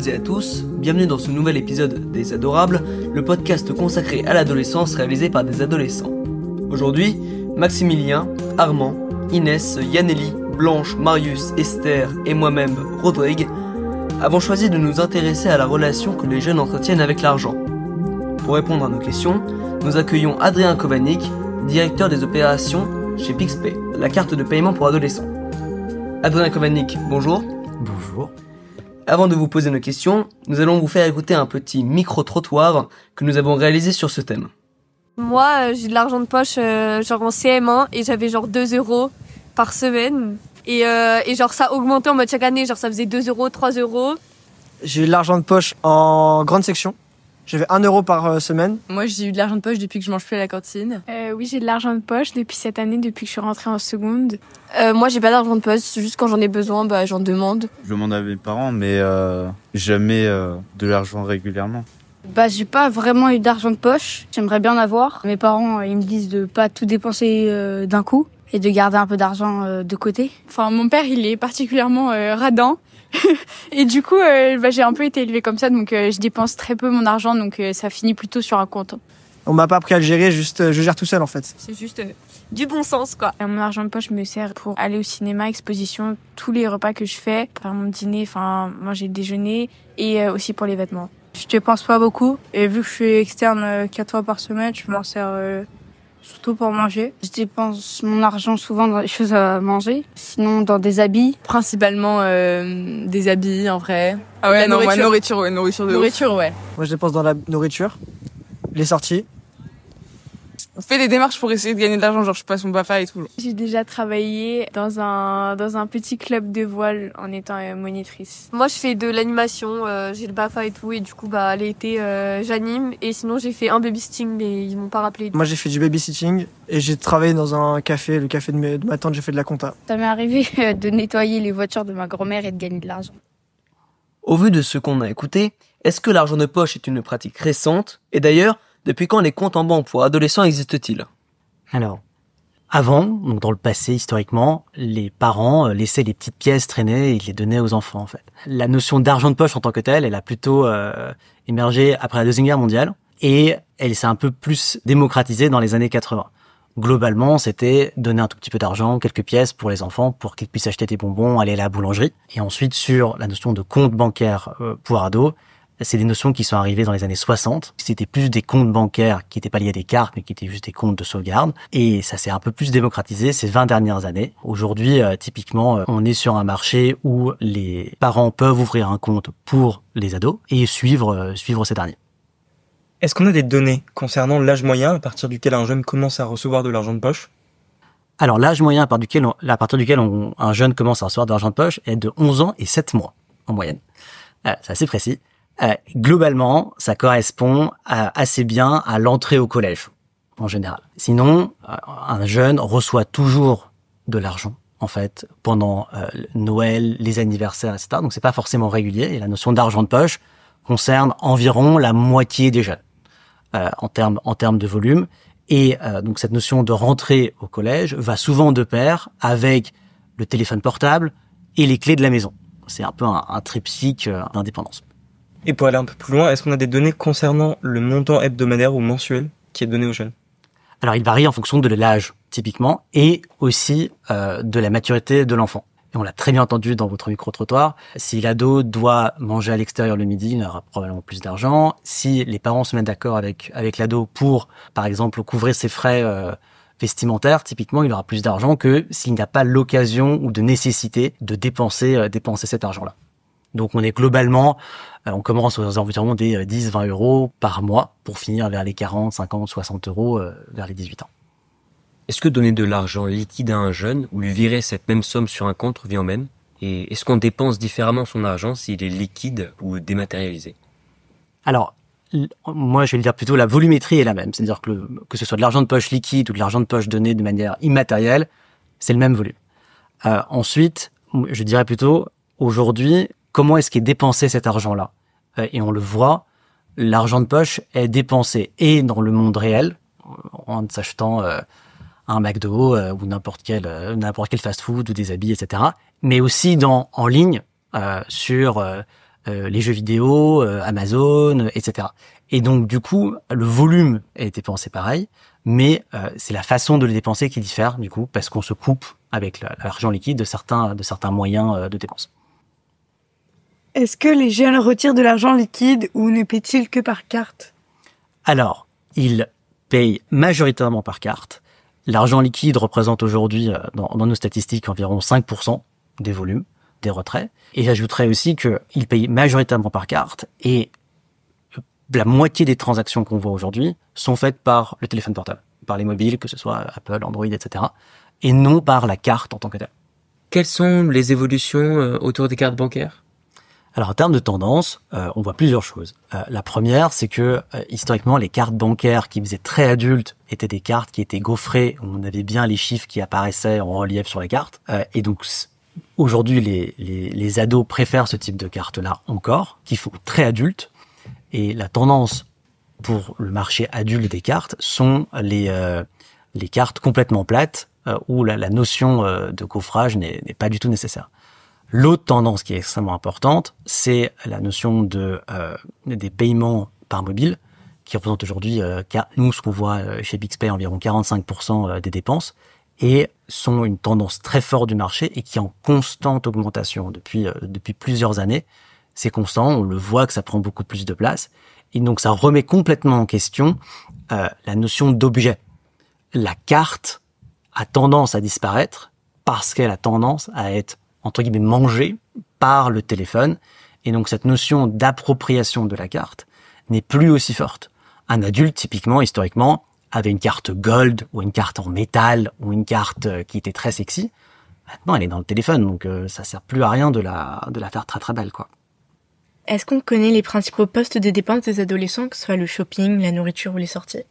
et à tous, bienvenue dans ce nouvel épisode des Adorables, le podcast consacré à l'adolescence réalisé par des adolescents. Aujourd'hui, Maximilien, Armand, Inès, Yanneli, Blanche, Marius, Esther et moi-même, Rodrigue, avons choisi de nous intéresser à la relation que les jeunes entretiennent avec l'argent. Pour répondre à nos questions, nous accueillons Adrien Kovanik, directeur des opérations chez Pixpay, la carte de paiement pour adolescents. Adrien Kovanik, bonjour. Bonjour. Avant de vous poser nos questions, nous allons vous faire écouter un petit micro-trottoir que nous avons réalisé sur ce thème. Moi, j'ai de l'argent de poche genre en CM1 et j'avais genre 2 € par semaine. Et genre ça augmentait en mode chaque année, genre ça faisait 2 €, 3 €. J'ai eu de l'argent de poche en grande section. J'avais 1 € par semaine. Moi, j'ai eu de l'argent de poche depuis que je mange plus à la cantine. Oui, j'ai de l'argent de poche depuis cette année, depuis que je suis rentrée en seconde. Moi, j'ai pas d'argent de poche, juste quand j'en ai besoin, j'en demande. Je demande à mes parents, mais jamais de l'argent régulièrement. J'ai pas vraiment eu d'argent de poche. J'aimerais bien en avoir. Mes parents, ils me disent de pas tout dépenser d'un coup et de garder un peu d'argent de côté. Enfin, mon père, il est particulièrement radin. Et du coup, j'ai un peu été élevée comme ça, donc je dépense très peu mon argent, donc ça finit plutôt sur un compte. On m'a pas appris à le gérer, juste je gère tout seul en fait. C'est juste du bon sens, quoi. Mon argent de poche me sert pour aller au cinéma, exposition, tous les repas que je fais, pour mon dîner, manger le déjeuner, et aussi pour les vêtements. Je dépense pas beaucoup, et vu que je suis externe 4 fois par semaine, je m'en sers surtout pour manger. Je dépense mon argent souvent dans les choses à manger, sinon dans des habits. Principalement des habits, en vrai. Ah ouais, nourriture. nourriture de Nourriture, ouais. Moi je dépense dans la nourriture, les sorties. On fait des démarches pour essayer de gagner de l'argent, genre je passe mon BAFA et tout. J'ai déjà travaillé dans un petit club de voile en étant monitrice. Moi, je fais de l'animation, j'ai le BAFA et tout, et du coup, l'été, j'anime. Et sinon, j'ai fait un babysitting, mais ils m'ont pas rappelé. Moi j'ai fait du babysitting et j'ai travaillé dans un café, le café de ma tante, j'ai fait de la compta. Ça m'est arrivé de nettoyer les voitures de ma grand-mère et de gagner de l'argent. Au vu de ce qu'on a écouté, est-ce que l'argent de poche est une pratique récente ? Et d'ailleurs, depuis quand les comptes en banque pour adolescents existent-ils ? Alors, avant, donc dans le passé, historiquement, les parents laissaient les petites pièces traîner et ils les donnaient aux enfants, en fait. La notion d'argent de poche en tant que telle, elle a plutôt émergé après la Deuxième Guerre mondiale et elle s'est un peu plus démocratisée dans les années 80. Globalement, c'était donner un tout petit peu d'argent, quelques pièces pour les enfants, pour qu'ils puissent acheter des bonbons, aller à la boulangerie. Et ensuite, sur la notion de compte bancaire pour ados, c'est des notions qui sont arrivées dans les années 60. C'était plus des comptes bancaires qui n'étaient pas liés à des cartes, mais qui étaient juste des comptes de sauvegarde. Et ça s'est un peu plus démocratisé ces 20 dernières années. Aujourd'hui, typiquement, on est sur un marché où les parents peuvent ouvrir un compte pour les ados et suivre ces derniers. Est-ce qu'on a des données concernant l'âge moyen à partir duquel un jeune commence à recevoir de l'argent de poche ? Alors, l'âge moyen à partir duquel un jeune commence à recevoir de l'argent de poche est de 11 ans et 7 mois, en moyenne. C'est assez précis. Globalement, ça correspond assez bien à l'entrée au collège, en général. Sinon, un jeune reçoit toujours de l'argent, en fait, pendant Noël, les anniversaires, etc. Donc, c'est pas forcément régulier. Et la notion d'argent de poche concerne environ la moitié des jeunes, en termes de volume. Et donc, cette notion de rentrée au collège va souvent de pair avec le téléphone portable et les clés de la maison. C'est un peu un triptyque d'indépendance. Et pour aller un peu plus loin, est-ce qu'on a des données concernant le montant hebdomadaire ou mensuel qui est donné aux jeunes ? Alors, il varie en fonction de l'âge, typiquement, et aussi de la maturité de l'enfant. Et on l'a très bien entendu dans votre micro-trottoir. Si l'ado doit manger à l'extérieur le midi, il aura probablement plus d'argent. Si les parents se mettent d'accord avec l'ado pour, par exemple, couvrir ses frais vestimentaires, typiquement, il aura plus d'argent que s'il n'a pas l'occasion ou de nécessité de dépenser cet argent-là. Donc on est globalement, on commence aux environs des 10-20 € par mois pour finir vers les 40, 50, 60 € vers les 18 ans. Est-ce que donner de l'argent liquide à un jeune ou lui virer cette même somme sur un compte revient au même ? Et est-ce qu'on dépense différemment son argent s'il est liquide ou dématérialisé ? Alors, moi je vais le dire plutôt, la volumétrie est la même. C'est-à-dire que ce soit de l'argent de poche liquide ou de l'argent de poche donné de manière immatérielle, c'est le même volume. Ensuite, je dirais plutôt, aujourd'hui, comment est-ce qu'est dépensé cet argent-là ? Et on le voit, l'argent de poche est dépensé et dans le monde réel, en s'achetant un McDo ou n'importe quel fast-food ou des habits, etc. Mais aussi en ligne sur les jeux vidéo, Amazon, etc. Et donc du coup, le volume est dépensé pareil, mais c'est la façon de le dépenser qui diffère du coup, parce qu'on se coupe avec l'argent liquide de certains moyens de dépense. Est-ce que les jeunes retirent de l'argent liquide ou ne paient-ils que par carte? Alors, ils payent majoritairement par carte. L'argent liquide représente aujourd'hui, dans nos statistiques, environ 5% des volumes, des retraits. Et j'ajouterais aussi qu'ils payent majoritairement par carte et la moitié des transactions qu'on voit aujourd'hui sont faites par le téléphone portable, par les mobiles, que ce soit Apple, Android, etc. et non par la carte en tant que telle. Quelles sont les évolutions autour des cartes bancaires ? Alors, en termes de tendance, on voit plusieurs choses. La première, c'est que historiquement, les cartes bancaires qui faisaient très adultes étaient des cartes qui étaient gaufrées, où on avait bien les chiffres qui apparaissaient en relief sur les cartes. Et donc, aujourd'hui, les ados préfèrent ce type de cartes-là encore, qui font très adultes. Et la tendance pour le marché adulte des cartes sont les cartes complètement plates, où la notion de gaufrage n'est pas du tout nécessaire. L'autre tendance qui est extrêmement importante, c'est la notion des paiements par mobile, qui représente aujourd'hui, nous, ce qu'on voit chez Bixpay, environ 45% des dépenses, et sont une tendance très forte du marché et qui est en constante augmentation depuis plusieurs années. C'est constant, on le voit que ça prend beaucoup plus de place, et donc ça remet complètement en question la notion d'objet. La carte a tendance à disparaître parce qu'elle a tendance à être entre guillemets mangé par le téléphone, et donc cette notion d'appropriation de la carte n'est plus aussi forte. Un adulte, typiquement, historiquement, avait une carte gold ou une carte en métal ou une carte qui était très sexy. Maintenant, elle est dans le téléphone, donc ça sert plus à rien de la faire très très belle, quoi. Est-ce qu'on connaît les principaux postes de dépenses des adolescents, que ce soit le shopping, la nourriture ou les sorties?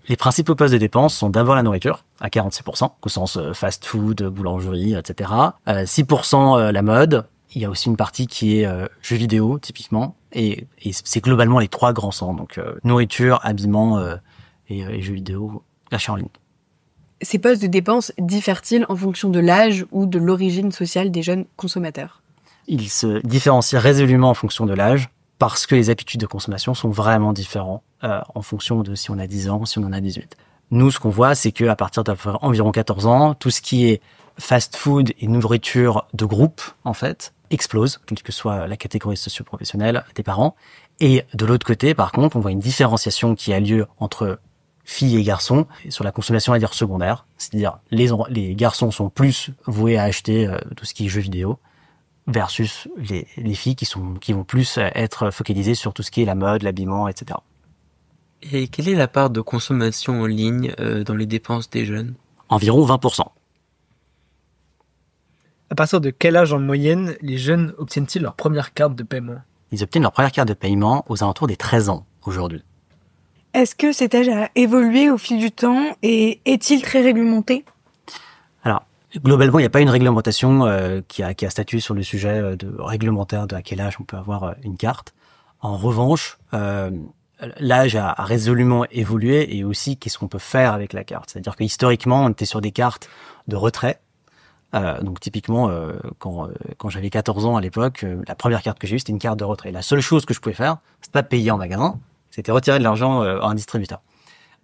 Les principaux postes de dépenses sont d'abord la nourriture, à 46%, au sens fast-food, boulangerie, etc. 6% la mode. Il y a aussi une partie qui est jeux vidéo, typiquement. Et c'est globalement les trois grands centres. Donc nourriture, habillement et jeux vidéo, achat en ligne. Ces postes de dépenses diffèrent-ils en fonction de l'âge ou de l'origine sociale des jeunes consommateurs? Ils se différencient résolument en fonction de l'âge, parce que les habitudes de consommation sont vraiment différentes en fonction de si on a 10 ans, si on en a 18. Nous, ce qu'on voit, c'est qu'à partir d'environ 14 ans, tout ce qui est fast-food et nourriture de groupe, en fait, explose, quelle que soit la catégorie socio-professionnelle des parents. Et de l'autre côté, par contre, on voit une différenciation qui a lieu entre filles et garçons sur la consommation, à dire secondaire. C'est-à-dire, les garçons sont plus voués à acheter tout ce qui est jeux vidéo, versus les filles qui vont plus être focalisées sur tout ce qui est la mode, l'habillement, etc. Et quelle est la part de consommation en ligne dans les dépenses des jeunes ? Environ 20%. À partir de quel âge en moyenne les jeunes obtiennent-ils leur première carte de paiement? Ils obtiennent leur première carte de paiement aux alentours des 13 ans aujourd'hui. Est-ce que cet âge a évolué au fil du temps et est-il très réglementé? Alors, globalement, il n'y a pas une réglementation qui a statué sur le sujet réglementaire de à quel âge on peut avoir une carte. En revanche, l'âge a résolument évolué, et aussi qu'est-ce qu'on peut faire avec la carte. C'est-à-dire que historiquement, on était sur des cartes de retrait. Donc typiquement, quand j'avais 14 ans à l'époque, la première carte que j'ai eue, c'était une carte de retrait. La seule chose que je pouvais faire, c'était pas payer en magasin, c'était retirer de l'argent à un distributeur.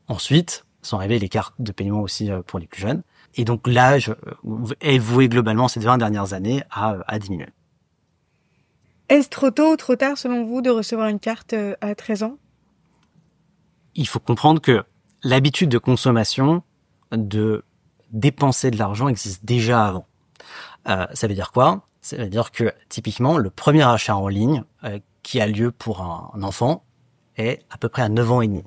Ensuite, sont arrivées les cartes de paiement aussi pour les plus jeunes. Et donc l'âge est voué globalement ces 20 dernières années à diminuer. Est-ce trop tôt ou trop tard, selon vous, de recevoir une carte à 13 ans? Il faut comprendre que l'habitude de consommation, de dépenser de l'argent, existe déjà avant. Ça veut dire quoi? Ça veut dire que typiquement, le premier achat en ligne qui a lieu pour un enfant est à peu près à 9 ans et demi.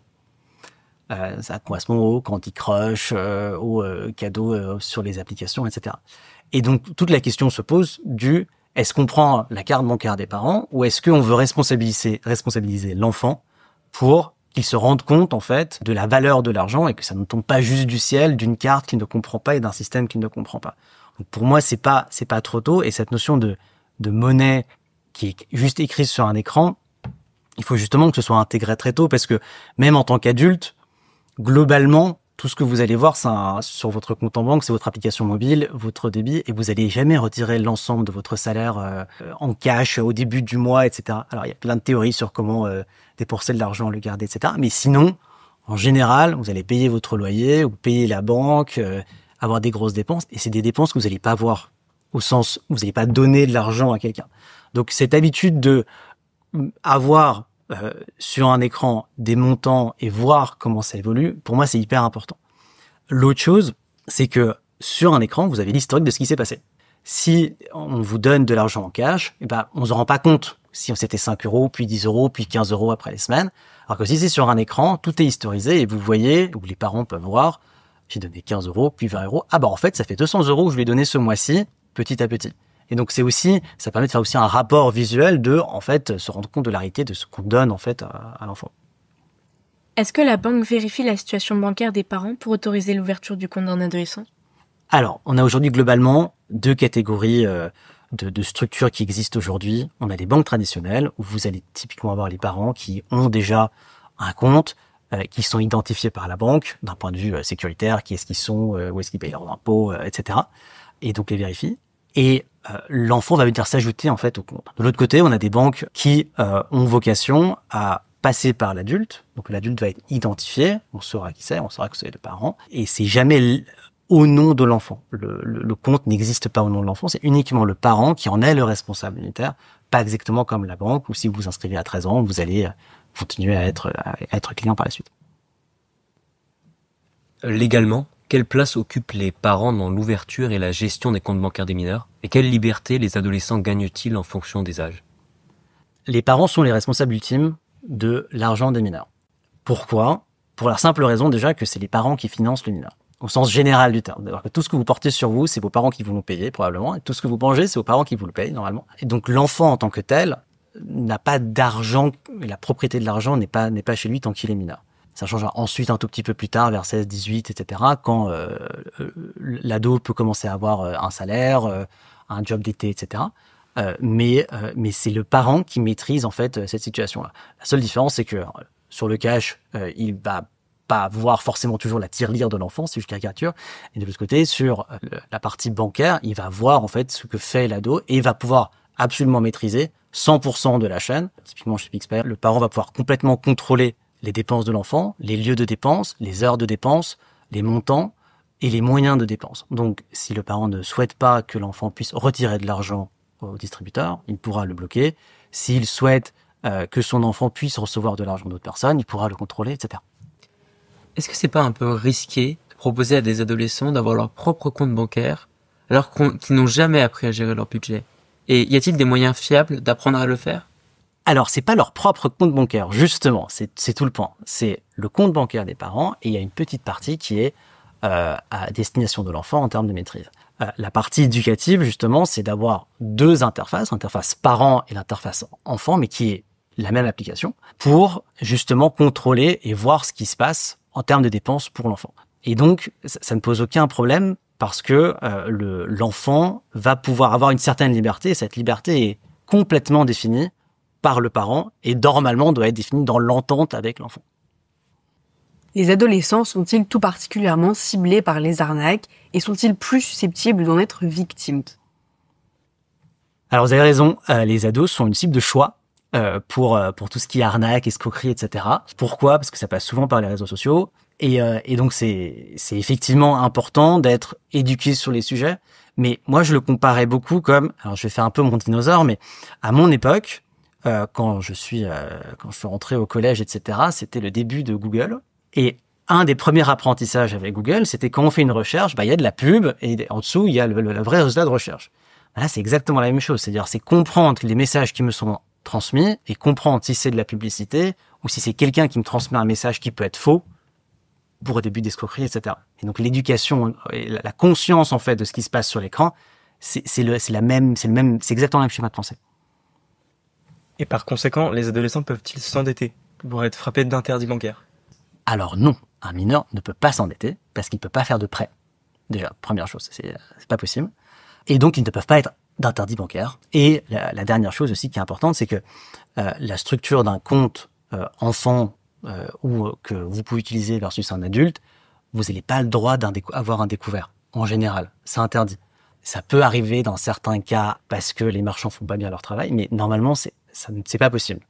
Ça correspond au Candy Crush, aux cadeaux sur les applications, etc. Et donc, toute la question se pose du est-ce qu'on prend la carte bancaire des parents, ou est-ce qu'on veut responsabiliser l'enfant pour qu'il se rende compte, en fait, de la valeur de l'argent, et que ça ne tombe pas juste du ciel d'une carte qu'il ne comprend pas et d'un système qu'il ne comprend pas. Donc, pour moi, c'est pas trop tôt, et cette notion de monnaie qui est juste écrite sur un écran, il faut justement que ce soit intégré très tôt, parce que même en tant qu'adulte, globalement, Tout ce que vous allez voir, sur votre compte en banque, c'est votre application mobile, votre débit, et vous allez jamais retirer l'ensemble de votre salaire en cash au début du mois, etc. Alors, il y a plein de théories sur comment dépenser de l'argent, le garder, etc. Mais sinon, en général, vous allez payer votre loyer, vous payez la banque, avoir des grosses dépenses, et c'est des dépenses que vous n'allez pas voir, au sens où vous n'allez pas donner de l'argent à quelqu'un. Donc, cette habitude de avoir sur un écran des montants et voir comment ça évolue, pour moi, c'est hyper important. L'autre chose, c'est que sur un écran, vous avez l'historique de ce qui s'est passé. Si on vous donne de l'argent en cash, on ne se rend pas compte si c'était 5 euros, puis 10 euros, puis 15 euros après les semaines. Alors que si c'est sur un écran, tout est historisé et vous voyez, ou les parents peuvent voir, j'ai donné 15 euros, puis 20 euros. Ah en fait, ça fait 200 euros que je lui ai donné ce mois-ci, petit à petit. Et donc ça permet de faire aussi un rapport visuel de, en fait, se rendre compte de la réalité de ce qu'on donne, en fait, à l'enfant. Est-ce que la banque vérifie la situation bancaire des parents pour autoriser l'ouverture du compte d'un adolescent ? Alors, on a aujourd'hui globalement 2 catégories de structures qui existent aujourd'hui. On a les banques traditionnelles, où vous allez typiquement avoir les parents qui ont déjà un compte, qui sont identifiés par la banque, d'un point de vue sécuritaire, qui est-ce qu'ils sont, où est-ce qu'ils payent leurs impôts, etc. Et donc les vérifient. Et l'enfant va venir s'ajouter en fait au compte. De l'autre côté, on a des banques qui ont vocation à passer par l'adulte. Donc l'adulte va être identifié, on saura qui c'est, on saura que c'est le parent. Et c'est jamais au nom de l'enfant. Le compte n'existe pas au nom de l'enfant, c'est uniquement le parent qui en est le responsable unitaire, pas exactement comme la banque, où si vous vous inscrivez à 13 ans, vous allez continuer à être client par la suite. Légalement, quelle place occupent les parents dans l'ouverture et la gestion des comptes bancaires des mineurs? Et quelle liberté les adolescents gagnent-ils en fonction des âges? Les parents sont les responsables ultimes de l'argent des mineurs. Pourquoi? Pour la simple raison déjà que c'est les parents qui financent le mineur, au sens général du terme. Alors que tout ce que vous portez sur vous, c'est vos parents qui vous le payez probablement, et tout ce que vous mangez, c'est vos parents qui vous le payent normalement. Et donc l'enfant en tant que tel n'a pas d'argent, la propriété de l'argent n'est pas chez lui tant qu'il est mineur. Ça changera ensuite un tout petit peu plus tard, vers 16, 18, etc., quand l'ado peut commencer à avoir un salaire, un job d'été, etc. Mais c'est le parent qui maîtrise en fait cette situation-là. La seule différence, c'est que sur le cash, il va pas voir forcément toujours la tirelire de l'enfant, c'est juste caricature. Et de l'autre côté, sur la partie bancaire, il va voir en fait ce que fait l'ado et il va pouvoir absolument maîtriser 100% de la chaîne. Typiquement chez Pixpay, le parent va pouvoir complètement contrôler les dépenses de l'enfant, les lieux de dépenses, les heures de dépenses, les montants et les moyens de dépenses. Donc, si le parent ne souhaite pas que l'enfant puisse retirer de l'argent au distributeur, il pourra le bloquer. S'il souhaite que son enfant puisse recevoir de l'argent d'autres personnes, il pourra le contrôler, etc. Est-ce que c'est pas un peu risqué de proposer à des adolescents d'avoir leur propre compte bancaire alors qu'ils n'ont jamais appris à gérer leur budget? Et y a-t-il des moyens fiables d'apprendre à le faire? Alors, c'est pas leur propre compte bancaire, justement, c'est tout le point. C'est le compte bancaire des parents et il y a une petite partie qui est à destination de l'enfant en termes de maîtrise. La partie éducative, justement, c'est d'avoir 2 interfaces, l'interface parent et l'interface enfant, mais qui est la même application, pour justement contrôler et voir ce qui se passe en termes de dépenses pour l'enfant. Et donc, ça ne pose aucun problème parce que l'enfant va pouvoir avoir une certaine liberté, et cette liberté est complètement définie par le parent et normalement doit être définie dans l'entente avec l'enfant. Les adolescents sont-ils tout particulièrement ciblés par les arnaques et sont-ils plus susceptibles d'en être victimes? Alors vous avez raison, les ados sont une cible de choix pour tout ce qui est arnaque, escroquerie, etc. Pourquoi? Parce que ça passe souvent par les réseaux sociaux et donc c'est effectivement important d'être éduqué sur les sujets. Mais moi je le comparais beaucoup comme, alors je vais faire un peu mon dinosaure, mais à mon époque, quand je suis rentré au collège, etc., c'était le début de Google. Et un des premiers apprentissages avec Google, c'était quand on fait une recherche, il y a de la pub et en dessous, il y a le vrai résultat de recherche. Là, c'est exactement la même chose. C'est-à-dire, c'est comprendre les messages qui me sont transmis et comprendre si c'est de la publicité ou si c'est quelqu'un qui me transmet un message qui peut être faux pour début d'escroquerie, etc. Et donc, l'éducation et la conscience, en fait, de ce qui se passe sur l'écran, c'est exactement le même schéma de pensée. Et par conséquent, les adolescents peuvent-ils s'endetter pour être frappés d'interdits bancaires? Alors non, un mineur ne peut pas s'endetter parce qu'il ne peut pas faire de prêt. Déjà, première chose, c'est pas possible. Et donc, ils ne peuvent pas être d'interdits bancaires. Et la dernière chose aussi qui est importante, c'est que la structure d'un compte enfant ou que vous pouvez utiliser versus un adulte vous n'avez pas le droit d'avoir un découvert. En général, c'est interdit. Ça peut arriver dans certains cas parce que les marchands font pas bien leur travail, mais normalement, c'est pas possible.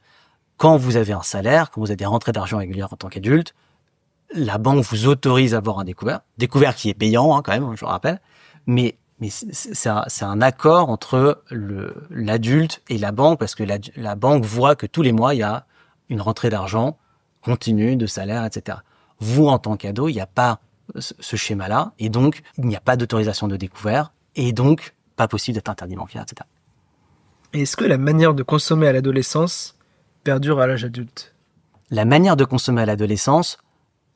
Quand vous avez un salaire, quand vous avez des rentrées d'argent régulières en tant qu'adulte, la banque vous autorise à avoir un découvert qui est payant, quand même, je vous rappelle, mais c'est un accord entre l'adulte et la banque, parce que la banque voit que tous les mois, il y a une rentrée d'argent continue, de salaire, etc. Vous, en tant qu'ado, il n'y a pas ce schéma-là, et donc, il n'y a pas d'autorisation de découvert, et donc, pas possible d'être interdit bancaire, etc. Et est-ce que la manière de consommer à l'adolescence perdure à l'âge adulte? La manière de consommer à l'adolescence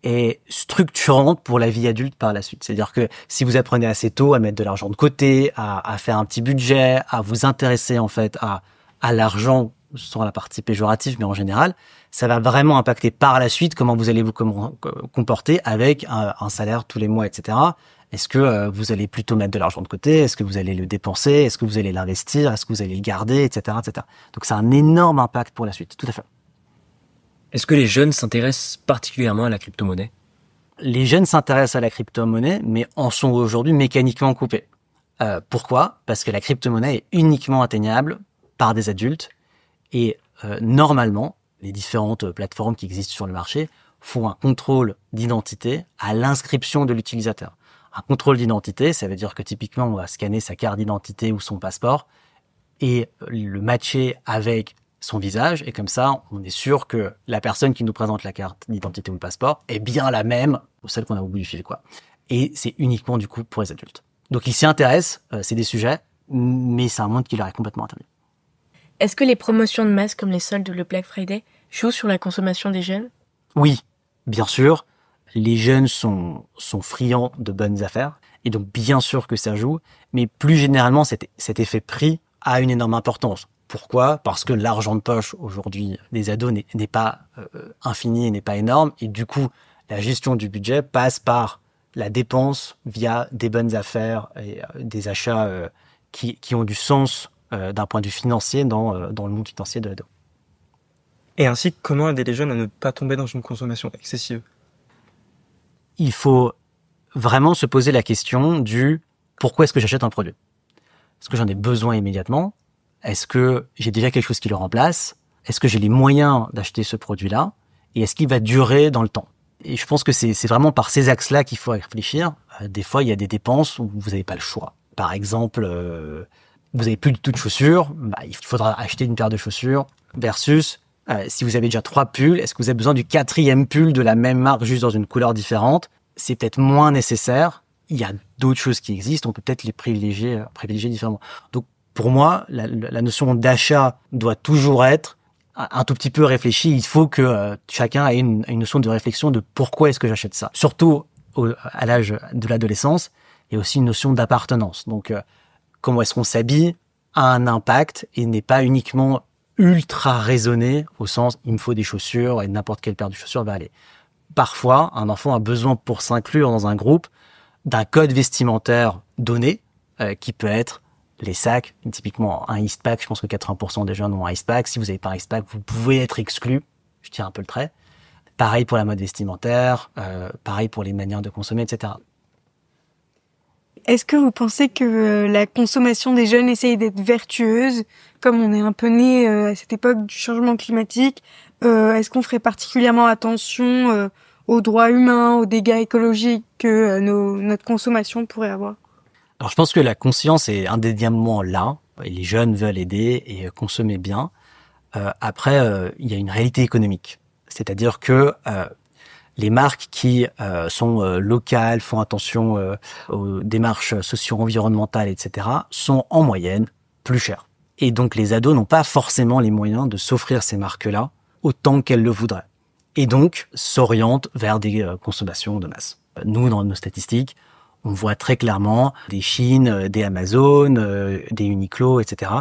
est structurante pour la vie adulte par la suite. C'est-à-dire que si vous apprenez assez tôt à mettre de l'argent de côté, à faire un petit budget, à vous intéresser en fait à l'argent, sans la partie péjorative, mais en général, ça va vraiment impacter par la suite comment vous allez vous comporter avec un salaire tous les mois, etc. Est-ce que vous allez plutôt mettre de l'argent de côté? Est-ce que vous allez le dépenser? Est-ce que vous allez l'investir? Est-ce que vous allez le garder, etc., etc. Donc, ça a un énorme impact pour la suite, tout à fait. Est-ce que les jeunes s'intéressent particulièrement à la crypto-monnaie? Les jeunes s'intéressent à la crypto-monnaie, mais en sont aujourd'hui mécaniquement coupés. Pourquoi? Parce que la crypto-monnaie est uniquement atteignable par des adultes et normalement, les différentes plateformes qui existent sur le marché font un contrôle d'identité à l'inscription de l'utilisateur. Un contrôle d'identité, ça veut dire que typiquement, on va scanner sa carte d'identité ou son passeport et le matcher avec son visage, et comme ça, on est sûr que la personne qui nous présente la carte d'identité ou le passeport est bien la même, celle qu'on a au bout du fil, quoi. Et c'est uniquement, du coup, pour les adultes. Donc, ils s'y intéressent, c'est des sujets, mais c'est un monde qui leur est complètement interdit. Est-ce que les promotions de masse comme les soldes ou le Black Friday jouent sur la consommation des jeunes? Oui, bien sûr. Les jeunes sont friands de bonnes affaires, et donc bien sûr que ça joue, mais plus généralement, cet effet prix a une énorme importance. Pourquoi? Parce que l'argent de poche aujourd'hui des ados n'est pas infini et n'est pas énorme, et du coup, la gestion du budget passe par la dépense via des bonnes affaires et des achats qui ont du sens d'un point de vue financier dans le monde financier de l'ado. Et ainsi, comment aider les jeunes à ne pas tomber dans une consommation excessive? Il faut vraiment se poser la question du pourquoi est-ce que j'achète un produit? Est-ce que j'en ai besoin immédiatement? Est-ce que j'ai déjà quelque chose qui le remplace? Est-ce que j'ai les moyens d'acheter ce produit-là? Et est-ce qu'il va durer dans le temps? Et je pense que c'est vraiment par ces axes-là qu'il faut réfléchir. Des fois, il y a des dépenses où vous n'avez pas le choix. Par exemple, vous n'avez plus du tout de chaussures, il faudra acheter une paire de chaussures versus si vous avez déjà 3 pulls, est-ce que vous avez besoin du 4e pull de la même marque juste dans une couleur différente? C'est peut-être moins nécessaire. Il y a d'autres choses qui existent, on peut peut-être les privilégier différemment. Donc pour moi, la notion d'achat doit toujours être un tout petit peu réfléchie. Il faut que chacun ait une notion de réflexion de pourquoi est-ce que j'achète ça. Surtout à l'âge de l'adolescence, il y a aussi une notion d'appartenance. Donc comment est-ce qu'on s'habille a un impact et n'est pas uniquement ultra raisonné au sens il me faut des chaussures et n'importe quelle paire de chaussures va aller. Parfois, un enfant a besoin pour s'inclure dans un groupe d'un code vestimentaire donné qui peut être les sacs, typiquement un Eastpak. Je pense que 80% des jeunes ont un Eastpak. Si vous n'avez pas un Eastpak, vous pouvez être exclu. Je tire un peu le trait. Pareil pour la mode vestimentaire, pareil pour les manières de consommer, etc. Est-ce que vous pensez que la consommation des jeunes essaye d'être vertueuse, comme on est un peu né à cette époque du changement climatique? Est-ce qu'on ferait particulièrement attention aux droits humains, aux dégâts écologiques que notre consommation pourrait avoir? Alors je pense que la conscience est indéniablement là, et les jeunes veulent aider et consommer bien. Après, il y a une réalité économique, c'est-à-dire que les marques qui sont locales, font attention aux démarches socio-environnementales, etc., sont en moyenne plus chères. Et donc les ados n'ont pas forcément les moyens de s'offrir ces marques-là autant qu'elles le voudraient. Et donc s'orientent vers des consommations de masse. Nous, dans nos statistiques, on voit très clairement des Shein, des Amazon, des Uniqlo, etc.,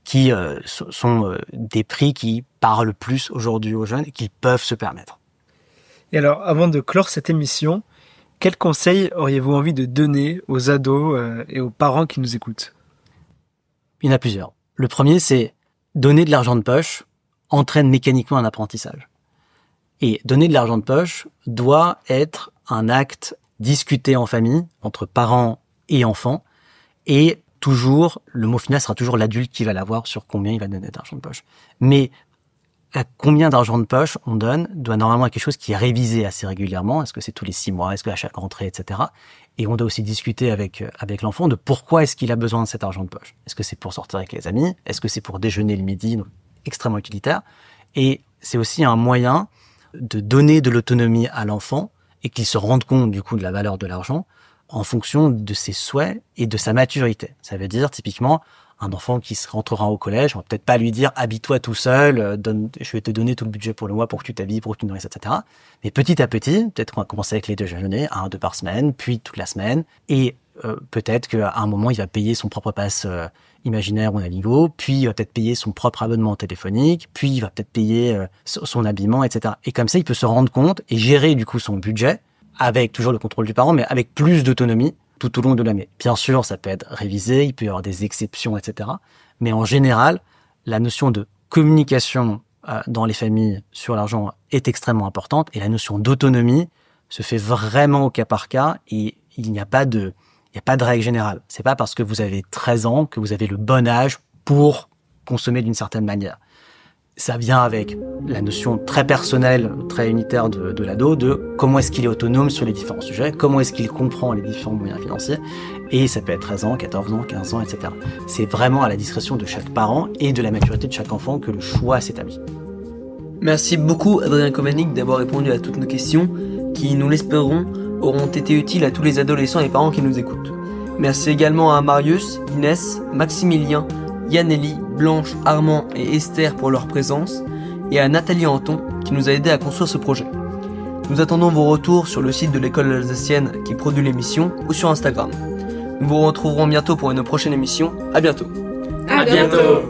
qui sont des prix qui parlent plus aujourd'hui aux jeunes et qu'ils peuvent se permettre. Et alors, avant de clore cette émission, quels conseils auriez-vous envie de donner aux ados et aux parents qui nous écoutent? Il y en a plusieurs. Le premier, c'est donner de l'argent de poche entraîne mécaniquement un apprentissage. Et donner de l'argent de poche doit être un acte discuter en famille, entre parents et enfants, et toujours, le mot final sera toujours l'adulte qui va l'avoir sur combien il va donner d'argent de poche. Mais à combien d'argent de poche on donne doit normalement être quelque chose qui est révisé assez régulièrement. Est-ce que c'est tous les 6 mois? Est-ce que à chaque rentrée, etc. Et on doit aussi discuter avec l'enfant de pourquoi est-ce qu'il a besoin de cet argent de poche. Est-ce que c'est pour sortir avec les amis? Est-ce que c'est pour déjeuner le midi? Donc, extrêmement utilitaire. Et c'est aussi un moyen de donner de l'autonomie à l'enfant et qu'il se rende compte du coup de la valeur de l'argent en fonction de ses souhaits et de sa maturité. Ça veut dire typiquement un enfant qui rentrera au collège, on va peut-être pas lui dire habille-toi tout seul, je vais te donner tout le budget pour le mois pour que tu t'habilles, pour que tu te nourrisses, etc. Mais petit à petit, peut-être qu'on va commencer avec les déjeuners, 1 2 par semaine, puis toute la semaine, et peut-être qu'à un moment il va payer son propre pass imaginaire ou Navigo, puis il va peut-être payer son propre abonnement téléphonique, puis il va peut-être payer son habillement, etc. Et comme ça, il peut se rendre compte et gérer du coup son budget avec toujours le contrôle du parent, mais avec plus d'autonomie tout au long de l'année. Bien sûr, ça peut être révisé, il peut y avoir des exceptions, etc. Mais en général, la notion de communication dans les familles sur l'argent est extrêmement importante et la notion d'autonomie se fait vraiment au cas par cas et il n'y a pas de règle générale. C'est pas parce que vous avez 13 ans que vous avez le bon âge pour consommer d'une certaine manière. Ça vient avec la notion très personnelle, très unitaire de l'ado, de comment est-ce qu'il est autonome sur les différents sujets, comment est-ce qu'il comprend les différents moyens financiers, et ça peut être 13 ans, 14 ans, 15 ans, etc. C'est vraiment à la discrétion de chaque parent et de la maturité de chaque enfant que le choix s'établit. Merci beaucoup Adrien Kovanik d'avoir répondu à toutes nos questions, qui, nous l'espérons, auront été utiles à tous les adolescents et parents qui nous écoutent. Merci également à Marius, Inès, Maximilien, Yaneli, Blanche, Armand et Esther pour leur présence, et à Nathalie Anton qui nous a aidé à construire ce projet. Nous attendons vos retours sur le site de l'école alsacienne qui produit l'émission ou sur Instagram. Nous vous retrouverons bientôt pour une prochaine émission. À bientôt. À bientôt.